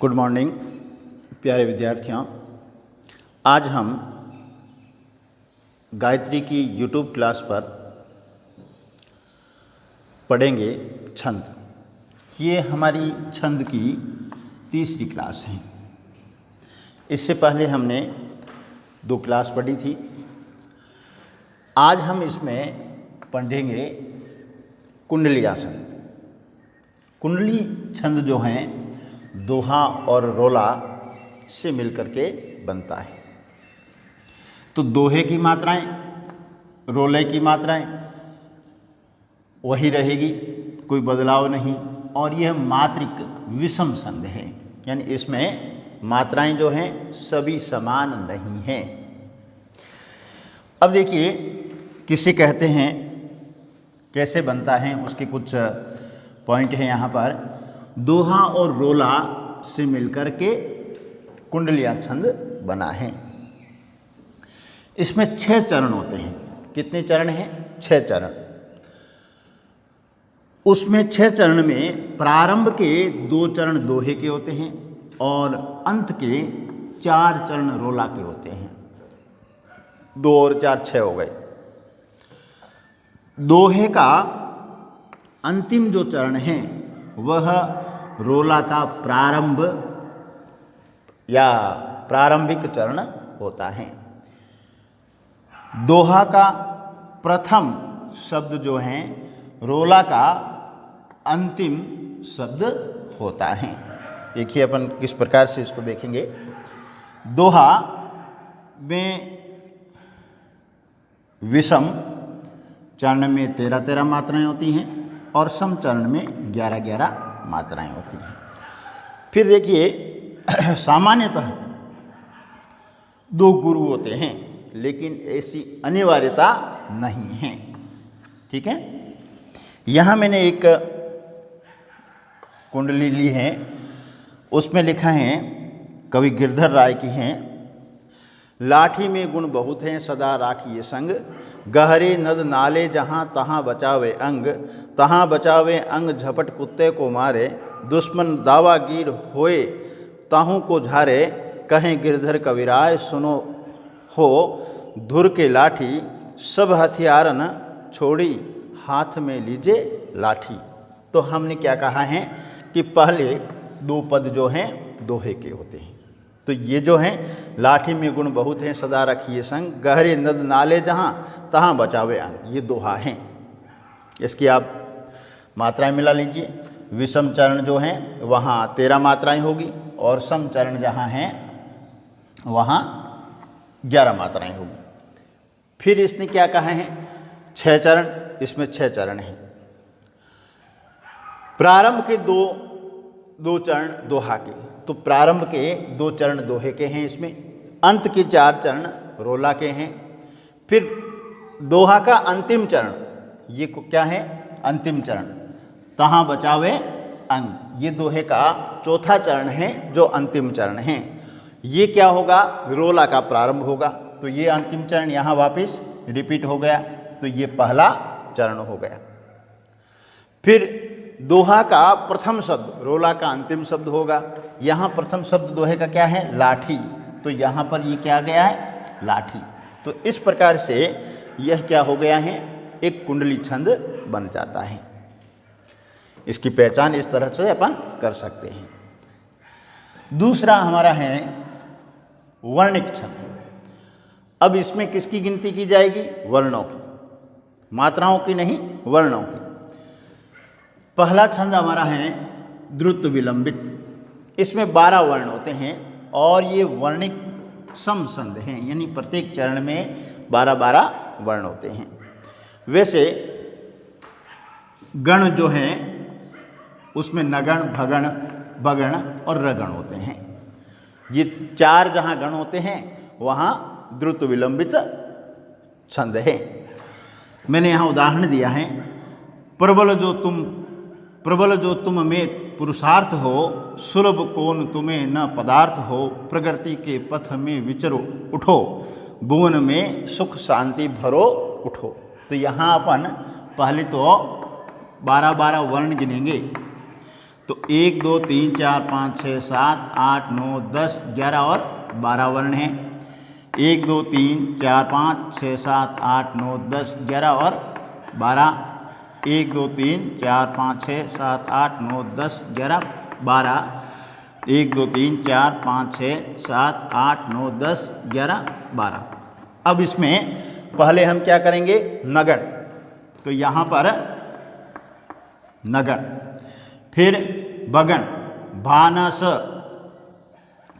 Good morning प्यारे विद्यार्थियों। आज हम गायत्री की यूट्यूब क्लास पर पढ़ेंगे छंद। ये हमारी छंद की तीसरी क्लास है। इससे पहले हमने 2 क्लास पढ़ी थी। आज हम इसमें पढ़ेंगे कुंडली आसन। कुंडली छंद जो हैं दोहा और रोला से मिलकर के बनता है। तो दोहे की मात्राएं, रोले की मात्राएं वही रहेगी, कोई बदलाव नहीं। और यह मात्रिक विषम छंद है, यानी इसमें मात्राएं जो हैं सभी समान नहीं हैं। अब देखिए किसे कहते हैं, कैसे बनता है, उसके कुछ पॉइंट हैं यहाँ पर। दोहा और रोला से मिलकर के कुंडलिया छंद बना है। इसमें 6 चरण होते हैं। कितने चरण हैं? 6 चरण। उसमें 6 चरण में प्रारंभ के 2 चरण दोहे के होते हैं और अंत के 4 चरण रोला के होते हैं। 2 और 4 6 हो गए। दोहे का अंतिम जो चरण है वह रोला का प्रारंभ या प्रारंभिक चरण होता है। दोहा का प्रथम शब्द जो है रोला का अंतिम शब्द होता है। देखिए अपन किस प्रकार से इसको देखेंगे। दोहा में विषम चरण में 13-13 मात्राएं होती हैं और सम चरण में 11-11 मात्राएं होती हैं। फिर देखिए सामान्यतः 2 गुरु होते हैं, लेकिन ऐसी अनिवार्यता नहीं है। ठीक है। यहाँ मैंने एक कुंडली ली है, उसमें लिखा है, कवि गिरधर राय की हैं। लाठी में गुण बहुत हैं सदा राखिए संग, गहरे नद नाले जहाँ तहाँ बचावे अंग, तहाँ बचावे अंग झपट कुत्ते को मारे, दुश्मन दावागीर होए ताहू को झारे, कहें गिरधर कविराय सुनो हो धुर के लाठी, सब हथियारन छोड़ी हाथ में लीजे लाठी। तो हमने क्या कहा है कि पहले 2 पद जो हैं दोहे के होते हैं। तो ये जो हैं, लाठी में गुण बहुत हैं सदा रखिए संग, गहरे नद नाले जहाँ तहाँ बचावे अंग, ये दोहा हैं। इसकी आप मात्राएं मिला लीजिए। विषम चरण जो हैं वहाँ 13 मात्राएं होगी और सम चरण जहाँ हैं वहाँ 11 मात्राएं होगी। फिर इसने क्या कहा है? 6 चरण। इसमें 6 चरण हैं। प्रारंभ के दो चरण दोहा के, तो प्रारंभ के 2 चरण दोहे के हैं इसमें। अंत के 4 चरण रोला के हैं। फिर दोहा का अंतिम चरण, ये क्या है? अंतिम चरण, तहाँ बचावे अंग, ये दोहे का 4था चरण है जो अंतिम चरण है। ये क्या होगा? रोला का प्रारंभ होगा। तो ये अंतिम चरण यहाँ वापस रिपीट हो गया, तो ये पहला चरण हो गया। फिर दोहा का प्रथम शब्द रोला का अंतिम शब्द होगा। यहाँ प्रथम शब्द दोहे का क्या है? लाठी। तो यहाँ पर ये क्या गया है? लाठी। तो इस प्रकार से यह क्या हो गया है? एक कुंडली छंद बन जाता है। इसकी पहचान इस तरह से अपन कर सकते हैं। दूसरा हमारा है वर्णिक छंद। अब इसमें किसकी गिनती की जाएगी? वर्णों की, मात्राओं की नहीं, वर्णों की। पहला छंद हमारा है द्रुत विलंबित। इसमें 12 वर्ण होते हैं और ये वर्णिक सम छंद हैं, यानी प्रत्येक चरण में 12-12 वर्ण होते हैं। वैसे गण जो हैं उसमें नगण, भगण, बगण और रगण होते हैं। ये 4 जहाँ गण होते हैं वहाँ द्रुत विलंबित छंद है। मैंने यहाँ उदाहरण दिया है, प्रबल जो तुम में पुरुषार्थ हो, सुलभ कौन तुम्हें न पदार्थ हो, प्रगति के पथ में विचरो उठो, भुवन में सुख शांति भरो उठो। तो यहाँ अपन पहले तो 12-12 वर्ण गिनेंगे। तो 1 2 3 4 5 6 7 8 9 10 11 और 12 वर्ण हैं। 1 2 3 4 5 6 7 8 9 10 11 और 12। 1 2 3 4 5 6 7 8 9 10 11 12। 1 2 3 4 5 6 7 8 9 10 11 12। अब इसमें पहले हम क्या करेंगे, नगण। तो यहाँ पर नगण, फिर बगण, भानस,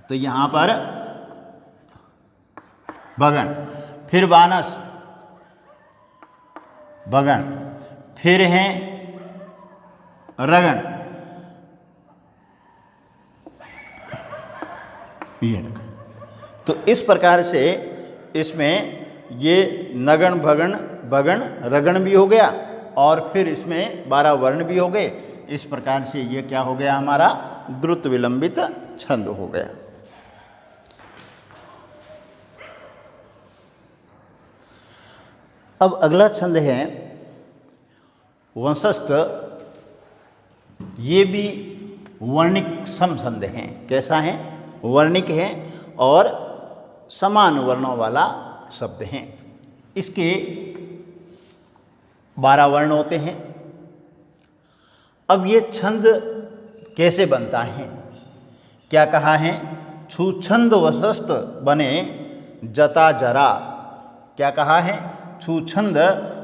तो यहाँ पर बगण, फिर वानस, बगण, फिर हैं रगण, ये। तो इस प्रकार से इसमें ये नगण, भगण, बगण, रगण भी हो गया और फिर इसमें 12 वर्ण भी हो गए। इस प्रकार से ये क्या हो गया, हमारा द्रुत विलंबित छंद हो गया। अब अगला छंद है वंशस्थ। ये भी वर्णिक सम छंद हैं। कैसा है, वर्णिक है और समान वर्णों वाला शब्द हैं। इसके 12 वर्ण होते हैं। अब ये छंद कैसे बनता है, क्या कहा है, छुछंद वशस्थ बने जता जरा। क्या कहा है, छुछंद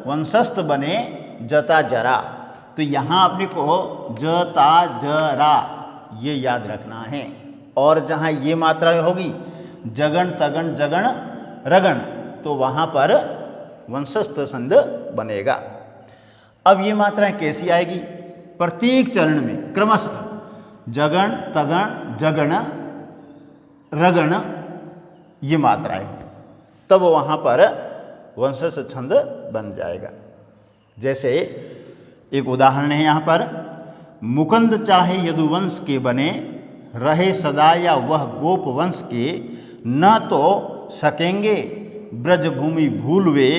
वंशस्थ बने जता जरा। तो यहाँ अपने को जता जरा ये याद रखना है। और जहाँ ये मात्रा होगी जगण तगण जगण रगण, तो वहाँ पर वंशस्थ छंद बनेगा। अब ये मात्राएं कैसी आएगी, प्रत्येक चरण में क्रमशः जगण तगण जगण रगण ये मात्राएं, तब वहाँ पर वंशस्थ छंद बन जाएगा। जैसे एक उदाहरण है यहाँ पर, मुकुंद चाहे यदुवंश के बने रहे सदा या वह गोप वंश के, न तो सकेंगे ब्रज भूमि भूल वे,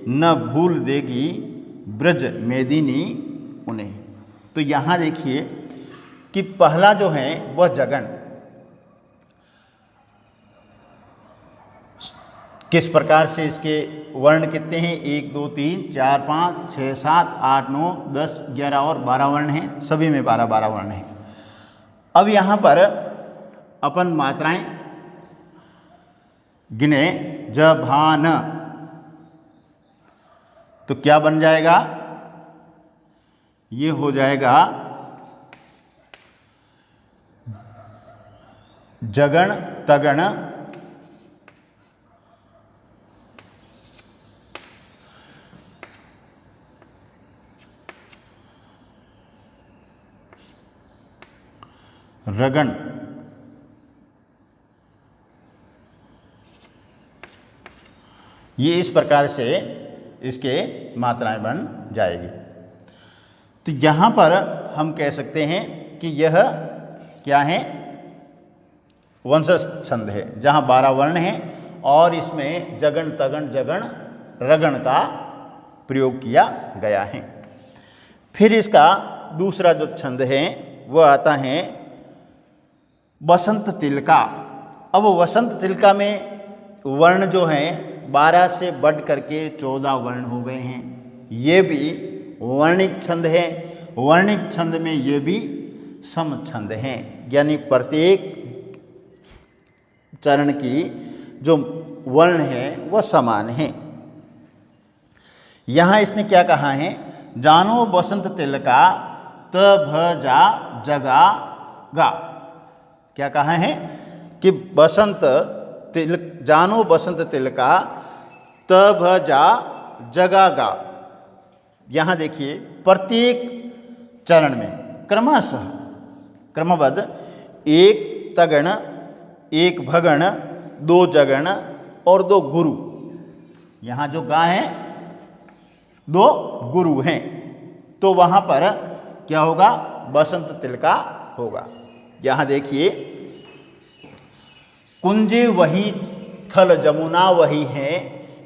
न भूल देगी ब्रज मेदिनी उन्हें। तो यहाँ देखिए कि पहला जो है वह जगन, किस प्रकार से इसके वर्ण कितने हैं, 1 2 3 4 5 6 7 8 9 10 11 और 12 वर्ण हैं। सभी में 12 12 वर्ण हैं। अब यहाँ पर अपन मात्राएं गिने, जभान, तो क्या बन जाएगा, ये हो जाएगा जगण तगण रगण। ये इस प्रकार से इसके मात्राएं बन जाएगी। तो यहाँ पर हम कह सकते हैं कि यह क्या है, वंशस्थ छंद है, जहाँ 12 वर्ण हैं और इसमें जगण तगण जगण रगण का प्रयोग किया गया है। फिर इसका दूसरा जो छंद है वह आता है वसंत तिलका। अब वसंत तिलका में वर्ण जो हैं 12 से बढ़ करके 14 वर्ण हो गए हैं। ये भी वर्णिक छंद है। वर्णिक छंद में ये भी सम छंद हैं, यानी प्रत्येक चरण की जो वर्ण है वह समान है। यहाँ इसने क्या कहा है, जानो बसंत तिलका तभजा जगा गा। क्या कहा है कि बसंत तिलक, जानो बसंत तिलका तभजा जगा गा। यहाँ देखिए प्रत्येक चरण में क्रमशः क्रमबद्ध 1 तगण 1 भगण 2 जगण और 2 गुरु। यहाँ जो गा है 2 गुरु हैं, तो वहाँ पर क्या होगा, बसंत तिलका होगा। यहाँ देखिए कुंजे वही थल जमुना वही है,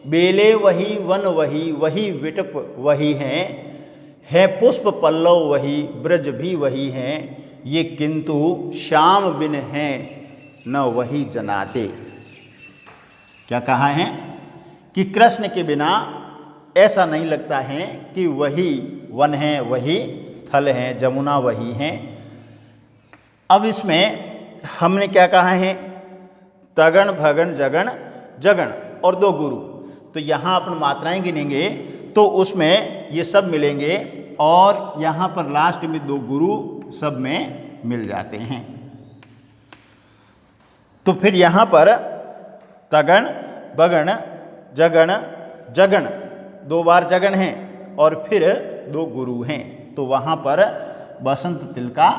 बेले वही वन वही, वही विटप वही है पुष्प पल्लव वही, ब्रज भी वही हैं, ये किंतु श्याम बिन है न वही जनाते। क्या कहा है कि कृष्ण के बिना ऐसा नहीं लगता है कि वही वन है, वही थल है, जमुना वही है। अब इसमें हमने क्या कहा है, तगण भगण जगण जगण और दो गुरु। तो यहाँ अपन मात्राएं गिनेंगे तो उसमें ये सब मिलेंगे और यहाँ पर लास्ट में दो गुरु सब में मिल जाते हैं। तो फिर यहाँ पर तगण बगण जगण जगण दो बार जगण है और फिर दो गुरु हैं, तो वहाँ पर बसंत तिल का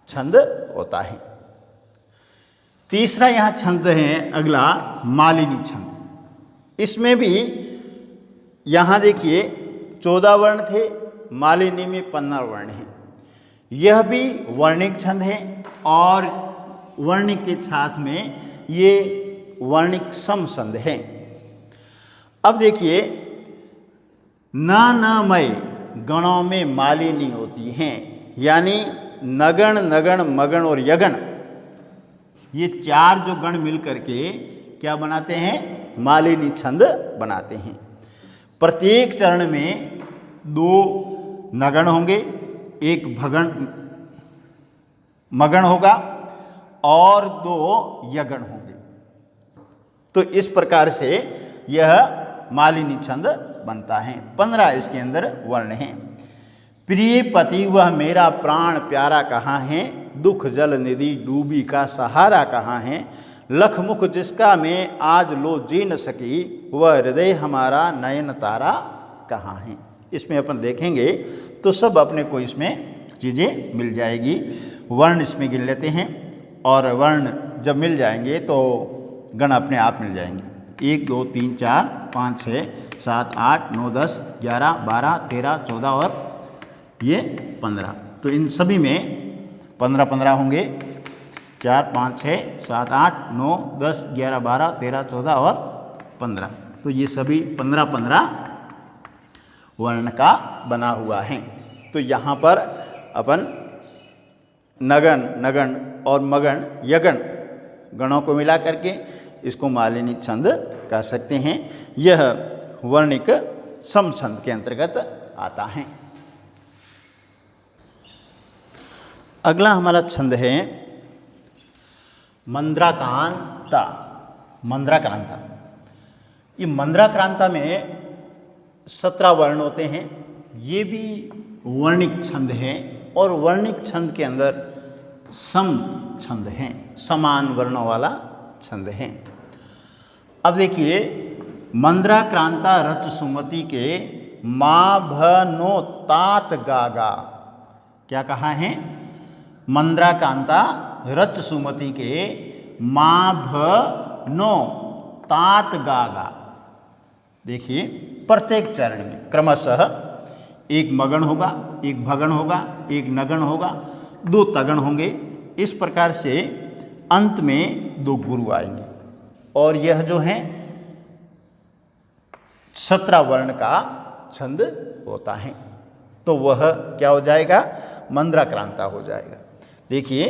छंद होता है। तीसरा यहाँ छंद है अगला मालिनी छंद। इसमें भी यहाँ देखिए 14 वर्ण थे, मालिनी में 15 वर्ण हैं। यह भी वर्णिक छंद है और वर्णिक के साथ में ये वर्णिक सम छंद है। अब देखिए नामय गणों में मालिनी होती हैं, यानी नगण नगण मगण और यगण, ये चार जो गण मिल करके क्या बनाते हैं, मालिनी छंद बनाते हैं। प्रत्येक चरण में दो नगण होंगे, एक भगण मगण होगा और दो यगण होंगे। तो इस प्रकार से यह मालिनी छंद बनता है। 15 इसके अंदर वर्ण हैं। प्रिय पति वह मेरा प्राण प्यारा कहाँ है, दुख जल निधि डूबी का सहारा कहाँ है, लख मुख जिसका मैं आज लो जी न सकी, वह हृदय हमारा नयन तारा कहाँ है। इसमें अपन देखेंगे तो सब अपने को इसमें चीज़ें मिल जाएगी। वर्ण इसमें गिन लेते हैं और वर्ण जब मिल जाएंगे तो गण अपने आप मिल जाएंगे। 1 2 3 4 5 6 7 8 9 10 11 12 13 14 और ये 15। तो इन सभी में 15 15 होंगे, 4 5 6 7 8 9 10 11 12 13 14 और 15। तो ये सभी 15 15 वर्ण का बना हुआ है। तो यहाँ पर अपन नगण नगण और मगण यगण गणों को मिला करके इसको मालिनी छंद कह सकते हैं। यह वर्णिक सम छंद के अंतर्गत आता है। अगला हमारा छंद है मंद्राक्रांता। मंद्राक्रांता, ये मंद्राक्रांता में 17 वर्ण होते हैं। ये भी वर्णिक छंद है और वर्णिक छंद के अंदर सम छंद है, समान वर्णों वाला छंद है। अब देखिए मंद्राक्रांता रच सुमति के माँ भनो तात गागा। क्या कहा है, मंद्राक्रांता रच सुमति के माँ भनो तात गागा। देखिए प्रत्येक चरण में क्रमशः एक मगण होगा, एक भगण होगा, एक नगण होगा, दो तगण होंगे। इस प्रकार से अंत में दो गुरु आएंगे और यह जो है 17 वर्ण का छंद होता है। तो वह क्या हो जाएगा, मंद्राक्रांता हो जाएगा। देखिए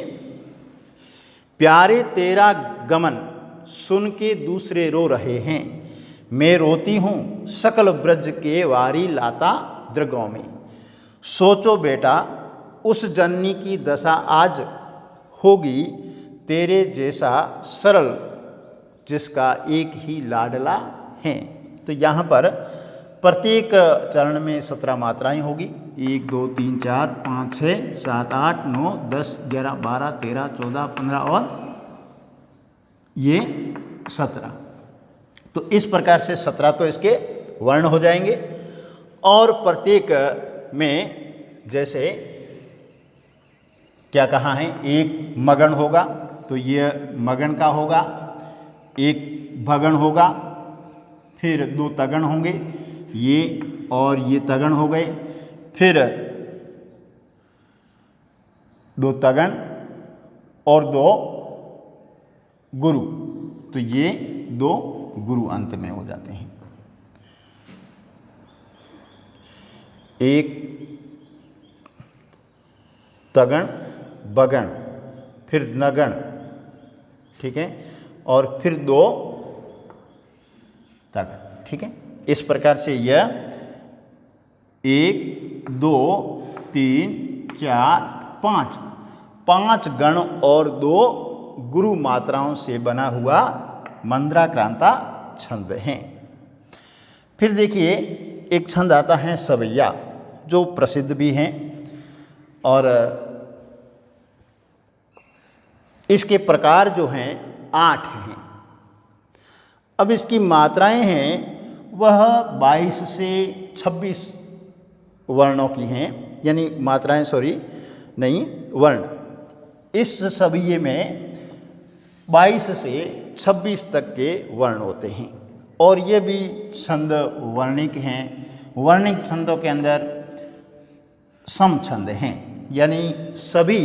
प्यारे तेरा गमन सुन के दूसरे रो रहे हैं, मैं रोती हूँ सकल ब्रज के वारी लाता दृगों में। सोचो बेटा उस जननी की दशा आज होगी, तेरे जैसा सरल जिसका एक ही लाडला है। तो यहाँ पर प्रत्येक चरण में 17 मात्राएं होगी। 1 2 3 4 5 6 7 8 9 10 11 12 13 14 15 और ये 17। तो इस प्रकार से 17 तो इसके वर्ण हो जाएंगे और प्रत्येक में जैसे क्या कहा है, एक मगण होगा तो ये मगण का होगा, एक भगण होगा, फिर दो तगण होंगे, ये और ये तगण हो गए, फिर दो तगण और दो गुरु। तो ये दो गुरु अंत में हो जाते हैं। एक तगण बगण, फिर नगण, ठीक है, और फिर 2 तगण, ठीक है। इस प्रकार से यह 1 2 3 4 5 गण और 2 गुरु मात्राओं से बना हुआ मंद्राक्रांता छंद है। फिर देखिए एक छंद आता है सवैया, जो प्रसिद्ध भी हैं और इसके प्रकार जो हैं 8 हैं। अब इसकी मात्राएं हैं वह 22 से 26 वर्णों की हैं, यानी मात्राएं वर्ण। इस सवैये में 22 से 26 तक के वर्ण होते हैं और ये भी छंद वर्णिक हैं। वर्णिक छंदों के अंदर सम छंद हैं, यानी सभी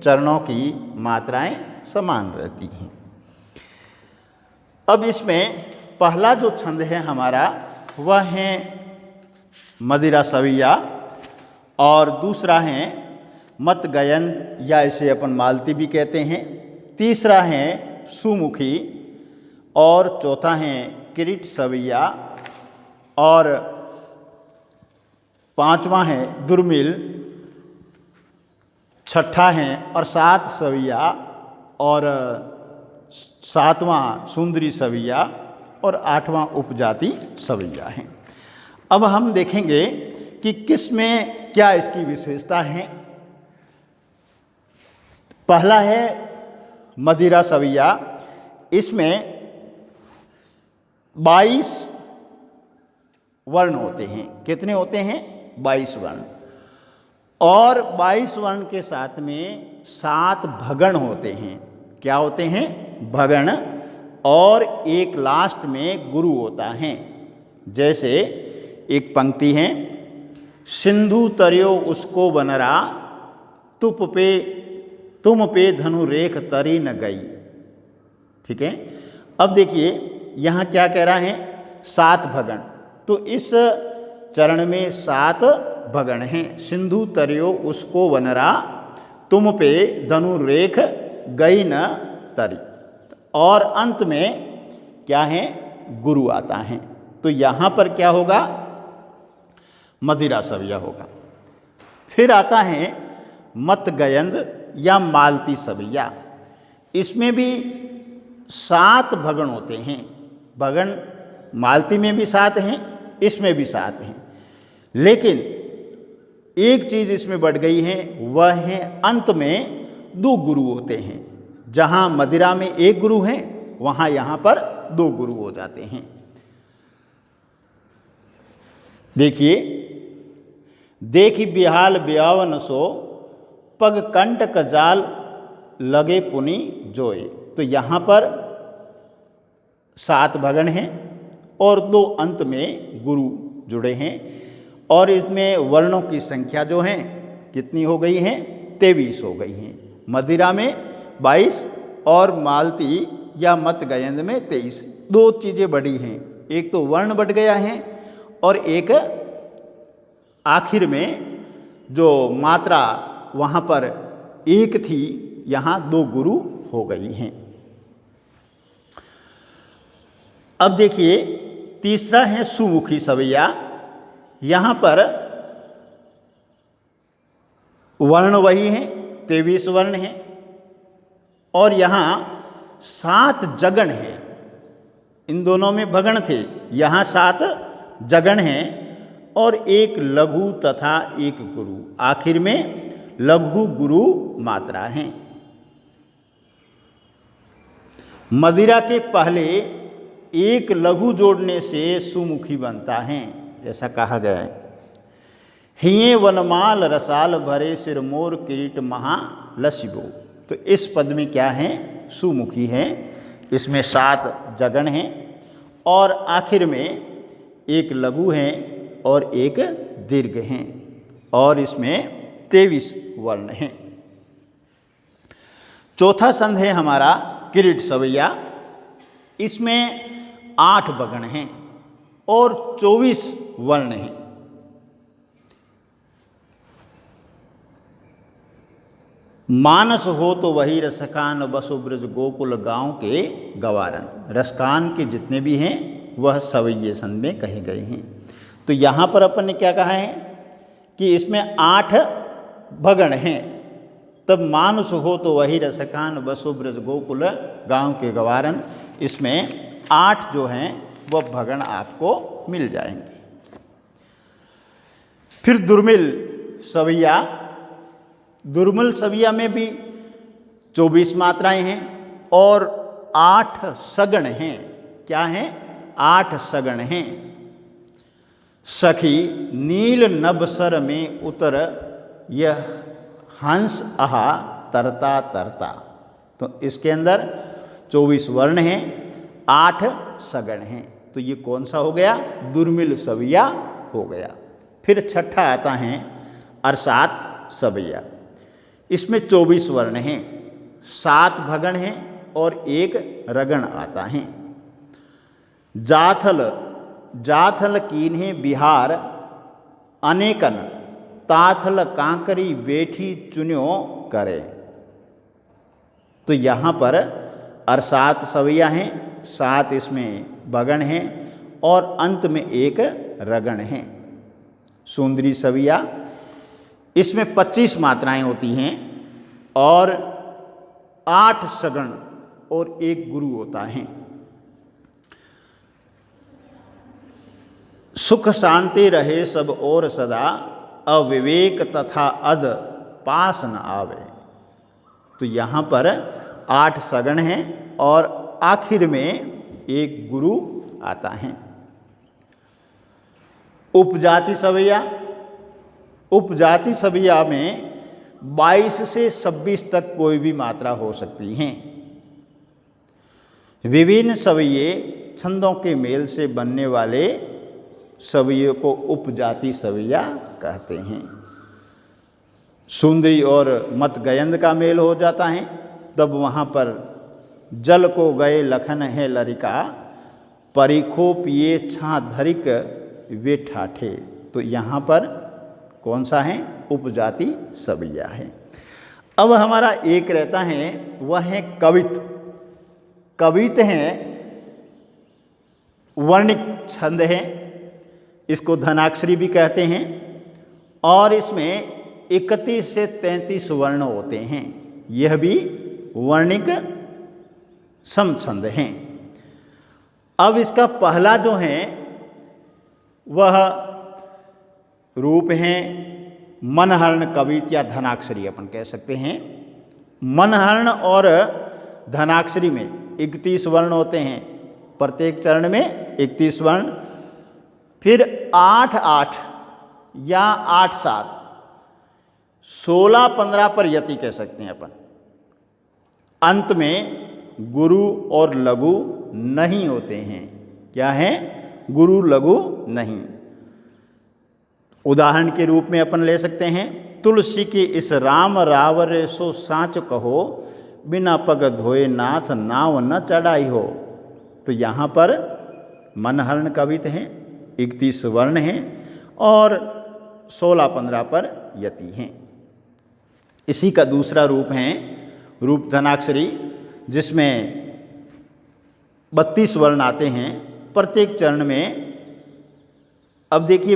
चरणों की मात्राएं समान रहती हैं। अब इसमें पहला जो छंद है हमारा वह है मदिरा सवैया और दूसरा है मत गयंद या इसे अपन मालती भी कहते हैं। तीसरा है सुमुखी और चौथा है किरीट सवैया और पांचवा है दुर्मिल, छठा है और 7 सवैया और 7वां सुंदरी सवैया और 8वां उपजाति सवैया है। अब हम देखेंगे कि किस में क्या इसकी विशेषता है। पहला है मदिरा सवैया। इसमें 22 वर्ण होते हैं। कितने होते हैं? 22 वर्ण। और 22 वर्ण के साथ में 7 भगण होते हैं। क्या होते हैं? भगण। और एक लास्ट में गुरु होता है। जैसे एक पंक्ति है, सिंधु तरियो उसको बनरा, तुम पे धनु रेख तरी न गई। ठीक है। अब देखिए यहाँ क्या कह रहा है? 7 भगण। तो इस चरण में 7 भगण हैं। सिंधु तरियो उसको बनरा, तुम पे धनु रेख गई न तरी। और अंत में क्या है? गुरु आता है। तो यहाँ पर क्या होगा? मदिरा सवैया होगा। फिर आता है मत गयंद या मालती सवैया। इसमें भी 7 भगण होते हैं। भगण मालती में भी 7 हैं, इसमें भी 7 हैं। लेकिन एक चीज़ इसमें बढ़ गई है, वह है अंत में 2 गुरु होते हैं। जहाँ मदिरा में 1 गुरु है, वहाँ यहाँ पर 2 गुरु हो जाते हैं। देखिए, देखी बिहाल ब्यावन सो, पग कंटक जाल लगे पुनि जोए। तो यहाँ पर 7 भगण हैं और 2 अंत में गुरु जुड़े हैं। और इसमें वर्णों की संख्या जो है कितनी हो गई है? 23 हो गई हैं। मदिरा में 22 और मालती या मत गयंद में 23। 2 चीज़ें बढ़ी हैं। एक तो वर्ण बढ़ गया है और एक आखिर में जो मात्रा वहाँ पर 1 थी, यहाँ 2 गुरु हो गई हैं। अब देखिए तीसरा है सुमुखी सवैया। यहाँ पर वर्ण वही हैं, 23 वर्ण हैं और यहाँ 7 जगण हैं। इन दोनों में भगण थे, यहाँ 7 जगण हैं और 1 लघु तथा 1 गुरु। आखिर में लघु गुरु मात्रा हैं। मदिरा के पहले 1 लघु जोड़ने से सुमुखी बनता है, ऐसा कहा गया है। हिये वनमाल रसाल भरे सिर मोर किरीट महा लसिबो। तो इस पद में क्या है? सुमुखी है। इसमें 7 जगण हैं और आखिर में 1 लघु है और 1 दीर्घ हैं और इसमें 23 वर्ण हैं। चौथा संध है हमारा किरीट सवैया। इसमें 8 भगण हैं और 24 वर्ण हैं। मानस हो तो वही रसकान बसो ब्रज गोकुल गांव के गवारन। रसकान के जितने भी हैं वह सवैये सन में कहे गए हैं। तो यहाँ पर अपन ने क्या कहा है कि इसमें 8 भगण हैं। तब मानस हो तो वही रसकान बसो ब्रज गोकुल गांव के गवारन, इसमें 8 जो हैं वह भगण आपको मिल जाएंगे। फिर दुर्मिल सवैया, दुर्मिल सवैया में भी 24 मात्राएं हैं और 8 सगण हैं। क्या हैं? 8 सगण हैं। सखी नील नभसर में उतर यह हंस आहा तरता तरता। तो इसके अंदर 24 वर्ण हैं, 8 सगण हैं। तो ये कौन सा हो गया? दुर्मिल सवैया हो गया। फिर छठा आता है अरसात सवैया। इसमें 24 वर्ण हैं, 7 भगण हैं और 1 रगण आता है। जाथल जाथल कीन्हे बिहार अनेकन ताथल कांकरी बेठी चुन्यो करे। तो यहाँ पर अरसात सवैया हैं, 7 इसमें भगण हैं और अंत में 1 रगण हैं। सुंदरी सवैया, इसमें 25 मात्राएं होती हैं और 8 सगण और 1 गुरु होता है। सुख शांति रहे सब और सदा अविवेक तथा अध पास न आवे। तो यहाँ पर 8 सगण हैं और आखिर में 1 गुरु आता है। उपजाति सवैया, उपजाति सवैया में 22 से 26 तक कोई भी मात्रा हो सकती हैं। विभिन्न सवैये छंदों के मेल से बनने वाले सवैयों को उपजाति सवैया कहते हैं। सुंदरी और मत गयंद का मेल हो जाता है, तब वहाँ पर जल को गए लखन है लरिका परिखो पिए छा धरिक वे ठाठे। तो यहाँ पर कौन सा है? उपजाति सवैया है। अब हमारा एक रहता है, वह है कवित। कवित हैं वर्णिक छंद है, इसको धनाक्षरी भी कहते हैं और इसमें 31 से 33 वर्ण होते हैं। यह भी वर्णिक समछंद हैं। अब इसका पहला जो है वह रूप हैं मनहरण कवित या धनाक्षरी अपन कह सकते हैं। मनहरण और धनाक्षरी में 31 वर्ण होते हैं, प्रत्येक चरण में 31 वर्ण। फिर 8-8 या 8-7, 16-15 पर यति कह सकते हैं अपन। अंत में गुरु और लघु नहीं होते हैं। क्या है? गुरु लघु नहीं। उदाहरण के रूप में अपन ले सकते हैं, तुलसी के इस राम रावरे सो साँच कहो बिना पग धोए नाथ नाव न चढ़ाई हो। तो यहाँ पर मनहरण कवित हैं, 31 वर्ण हैं और 16-15 पर यति हैं। इसी का दूसरा रूप है रूप धनाक्षरी, जिसमें 32 वर्ण आते हैं प्रत्येक चरण में। अब देखिए,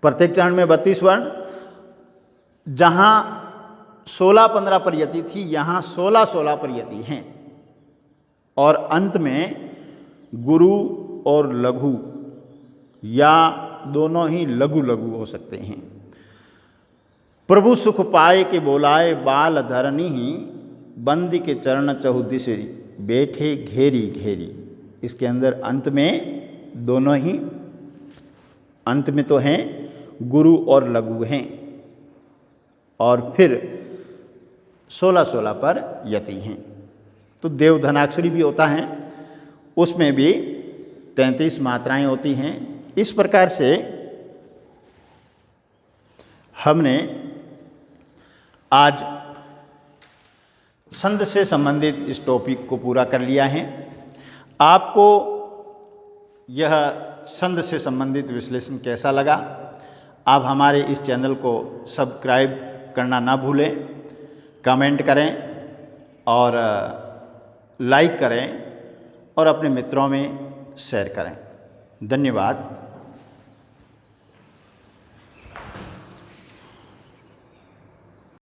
प्रत्येक चरण में 32 वर्ण, जहाँ 16-15 पर यति थी, यहाँ 16-16 पर यति हैं और अंत में गुरु और लघु या दोनों ही लघु लघु हो सकते हैं। प्रभु सुख पाए के बोलाए बाल धरनी ही बंदी के चरण चहुदिश बैठे घेरी घेरी। इसके अंदर अंत में दोनों ही, अंत में तो हैं गुरु और लघु हैं और फिर 16-16 पर यति हैं। तो देवधनाक्षरी भी होता है, उसमें भी 33 मात्राएं होती हैं। इस प्रकार से हमने आज छंद से संबंधित इस टॉपिक को पूरा कर लिया है। आपको यह छंद से संबंधित विश्लेषण कैसा लगा? आप हमारे इस चैनल को सब्सक्राइब करना ना भूलें, कमेंट करें और लाइक करें और अपने मित्रों में शेयर करें। धन्यवाद।